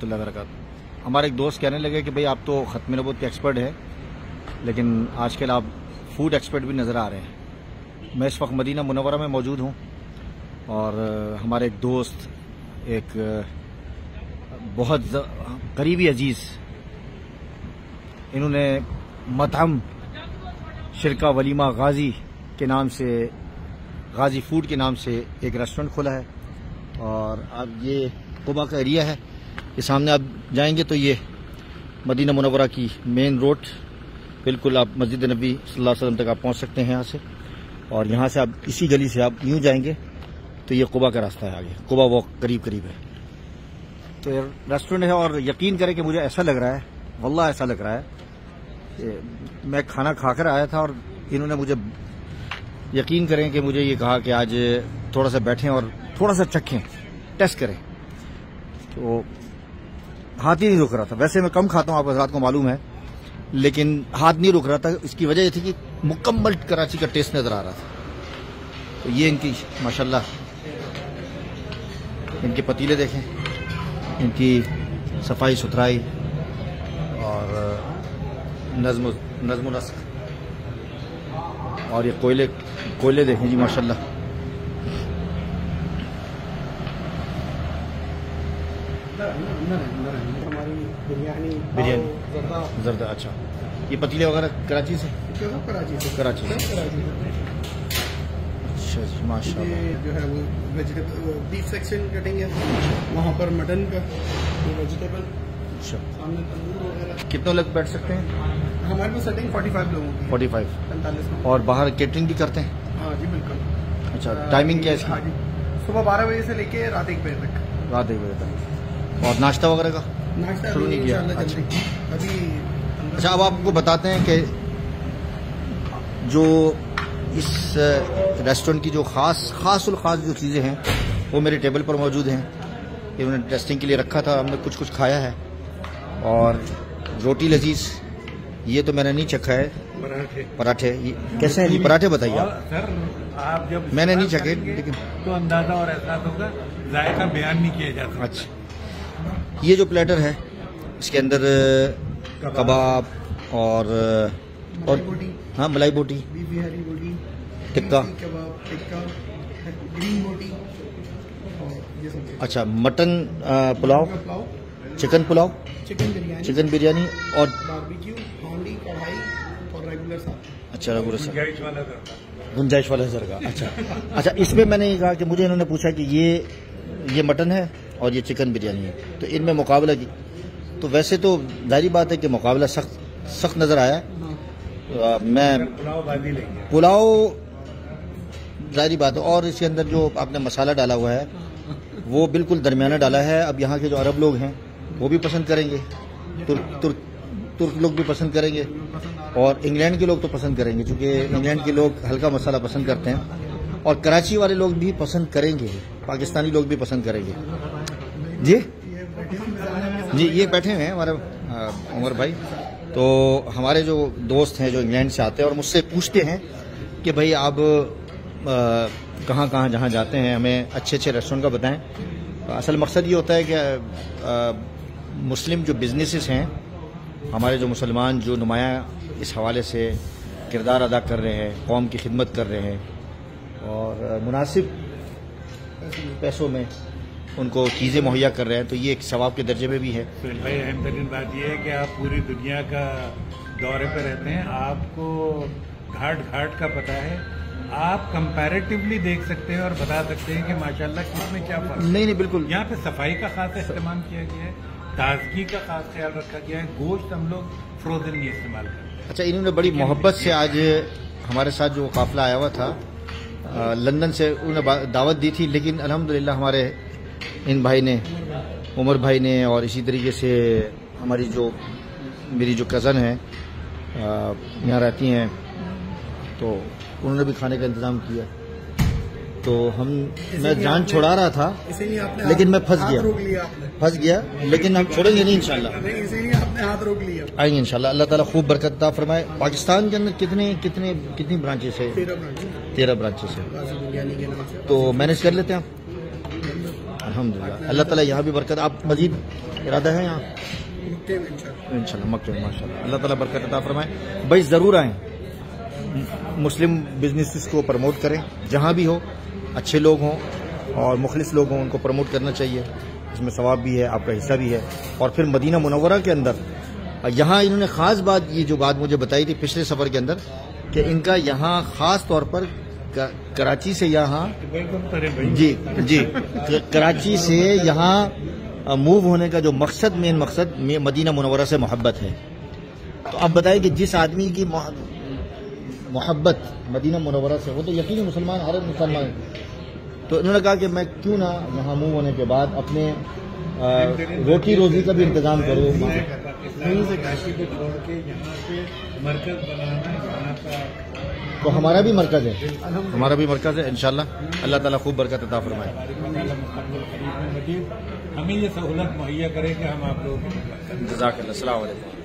रहमतुल्लाहि व बरकातुहू। हमारे एक दोस्त कहने लगे कि भाई आप तो ख़त्म नबूवत के एक्सपर्ट हैं, लेकिन आजकल आप फूड एक्सपर्ट भी नज़र आ रहे हैं। मैं इस वक्त मदीना मुनव्वरा में मौजूद हूँ और हमारे एक दोस्त, एक बहुत करीबी अजीज़, इन्होंने मतअम शिरका वलीमा गाजी के नाम से, गाजी फूड के नाम से एक रेस्टोरेंट खोला है। और अब ये कुबा का एरिया है, ये सामने आप जाएंगे तो ये मदीना मुनव्वरा की मेन रोड, बिल्कुल आप मस्जिद नबी सल्लल्लाहु अलैहि वसल्लम तक आप पहुंच सकते हैं यहाँ से। और यहाँ से आप इसी गली से आप यूँ जाएंगे तो ये कुबा का रास्ता है, आगे कुबा वॉक करीब करीब है। तो ये रेस्टोरेंट है और यकीन करें कि मुझे ऐसा लग रहा है, वल्लाह ऐसा लग रहा है, मैं खाना खाकर आया था और इन्होंने मुझे, यकीन करें कि मुझे ये कहा कि आज थोड़ा सा बैठें और थोड़ा सा चखें, टेस्ट करें, तो हाथ ही नहीं रुक रहा था। वैसे मैं कम खाता हूँ, आप हज़रात को मालूम है, लेकिन हाथ नहीं रुक रहा था। इसकी वजह ये थी कि मुकम्मल कराची का टेस्ट नज़र आ रहा था। तो ये इनकी माशाल्लाह, इनके पतीले देखें, इनकी सफाई सुथराई और नज़्म नस्क, और ये कोयले देखें जी माशाल्लाह। हमारी बिरयानी जरदा। अच्छा, ये पतीले वगैरह कराची से? कराची से। अच्छा जी माशाल्लाह। ये जो है वो वेजिटेबल बीफ सेक्शन कटिंग है, वहाँ पर मटन का वेजिटेबल। अच्छा, सामने तंदूर वगैरह। कितने लोग बैठ सकते हैं? हमारे पास सेटिंग 45 लोगों की। 45 और बाहर केटरिंग भी करते हैं? हाँ जी बिल्कुल। अच्छा, टाइमिंग क्या है इसकी? हाँ जी, सुबह 12 बजे से लेके रात 1 बजे तक। रात 1 बजे तक। और नाश्ता वगैरह का नाश्ता शुरू नहीं किया? अच्छा, अभी अच्छा, अब आपको बताते हैं कि जो इस रेस्टोरेंट की जो खास जो चीज़ें हैं वो मेरे टेबल पर मौजूद हैं। इन्होंने टेस्टिंग के लिए रखा था, हमने कुछ खाया है। और रोटी लजीज, ये तो मैंने नहीं चखा है। पराठे ये कैसे हैं जी? पराठे बताइए आप। सर आप जब मैंने नहीं चखे, लेकिन तो अंदाजा और एहसास होगा, जायका बयान नहीं किया जा सकता। अच्छा, ये जो प्लेटर है इसके अंदर कबाब और हाँ मलाई बोटी, बिहारी बोटी, टिक्का, कबाब, टिक्का, ग्रीन बोटी और ये सब। अच्छा, mutton pulao, pulao, chicken pulao, chicken biryani और बारबेक्यू, हांडी, कढ़ाई और रेगुलर साथ। अच्छा रेगुलर सा गुंजाइश वाला करता। गुंजाइश वाला जरगा। अच्छा, इसमें मैंने ये कहा कि मुझे इन्होंने पूछा कि ये मटन है और ये चिकन बिरयानी है, तो इनमें मुकाबला की, तो वैसे तो जाहिर बात है कि मुकाबला सख्त नज़र आया। मैं पुलाव जाहिर बात है, और इसके अंदर जो आपने मसाला डाला हुआ है वो बिल्कुल दरमियाना डाला है। अब यहाँ के जो अरब लोग हैं वो भी पसंद करेंगे, तुर्क लोग भी पसंद करेंगे, और इंग्लैंड के लोग तो पसंद करेंगे, क्योंकि इंग्लैंड के लोग हल्का मसाला पसंद करते हैं, और कराची वाले लोग भी पसंद करेंगे, पाकिस्तानी लोग भी पसंद करेंगे। जी ये बैठे हुए हैं हमारे उमर भाई। तो हमारे जो दोस्त हैं जो इंग्लैंड से आते हैं और मुझसे पूछते हैं कि भाई आप कहाँ जहाँ जाते हैं हमें अच्छे रेस्टोरेंट का बताएं। असल मकसद ये होता है कि मुस्लिम जो बिजनेसेस हैं, हमारे जो मुसलमान जो नुमायाँ इस हवाले से किरदार अदा कर रहे हैं, कौम की खिदमत कर रहे हैं, और मुनासिब पैसों में उनको चीज़ें मुहैया कर रहे हैं, तो ये एक सवाब के दर्जे में भी है। सुहेल भाई, अहम तरीन बात यह है कि आप पूरी दुनिया का दौरे पर रहते हैं, आपको घाट का पता है, आप कंपैरेटिवली देख सकते हैं और बता सकते हैं कि माशाल्लाह किसमें क्या फर्क। नहीं बिल्कुल, यहाँ पे सफाई का खास इस्तेमाल किया गया है, ताजगी का खास ख्याल रखा गया है, गोश्त हम लोग फ्रोजन नहीं इस्तेमाल करते। अच्छा, इन्होंने बड़ी मोहब्बत से आज हमारे साथ जो काफिला आया हुआ था लंदन से, उन्होंने दावत दी थी, लेकिन अल्हम्दुलिल्लाह हमारे इन भाई ने, उमर भाई ने, और इसी तरीके से हमारी जो मेरी जो कज़न है यहाँ रहती हैं, तो उन्होंने भी खाने का इंतज़ाम किया। तो मैं जान छुड़ा रहा था, लेकिन मैं फंस गया, लेकिन हम छोड़ेंगे नहीं इंशाल्लाह। इसीलिए आपने हाथ रोक लिया। आएंगे इंशाल्लाह, अल्लाह ताला खूब बरकत अता फरमाए। पाकिस्तान के अंदर कितनी ब्रांचेस है? 13 ब्रांचेस है। तो मैनेज कर लेते हैं आप। अल्हम्दुलिल्लाह। अल्लाह ताला यहाँ भी बरकत, आप मजीद इरादा है यहाँ इंशाल्लाह मक्के में माशाल्लाह, अल्लाह ताला बरकत अता फरमाए। भाई ज़रूर आएँ, मुस्लिम बिजनेसेस को प्रमोट करें, जहाँ भी हो अच्छे लोग हों और मुखलिस लोग हों, उनको प्रमोट करना चाहिए, इसमें सवाब भी है, आपका हिस्सा भी है। और फिर मदीना मुनव्वरा के अंदर यहाँ इन्होंने ख़ास बात, ये जो बात मुझे बताई थी पिछले सफ़र के अंदर, कि इनका यहाँ ख़ास तौर पर कराची से यहाँ जी कराची से यहाँ मूव होने का जो मकसद, मेन मकसद मदीना मुनव्वरा से मोहब्बत है। तो आप बताइए कि जिस आदमी की मोहब्बत मदीना मुनव्वरा से, वो तो यकीनी मुसलमान, हर मुसलमान, तो इन्होंने कहा कि मैं क्यों ना यहाँ मूव होने के बाद अपने रोटी रोजी का भी इंतजाम करूँ, से काशी को छोड़ के यहाँ पे मरकज बनाना, यहाँ का तो हमारा भी मरकज है, हमारा भी मरकज है इंशाल्लाह। अल्लाह ताला खूब बरकत अता फरमाए। हमें ये सहूलत मुहैया करे कि हम आप लोगों को जज़ाकल्लाह, अस्सलाम वालेकुम।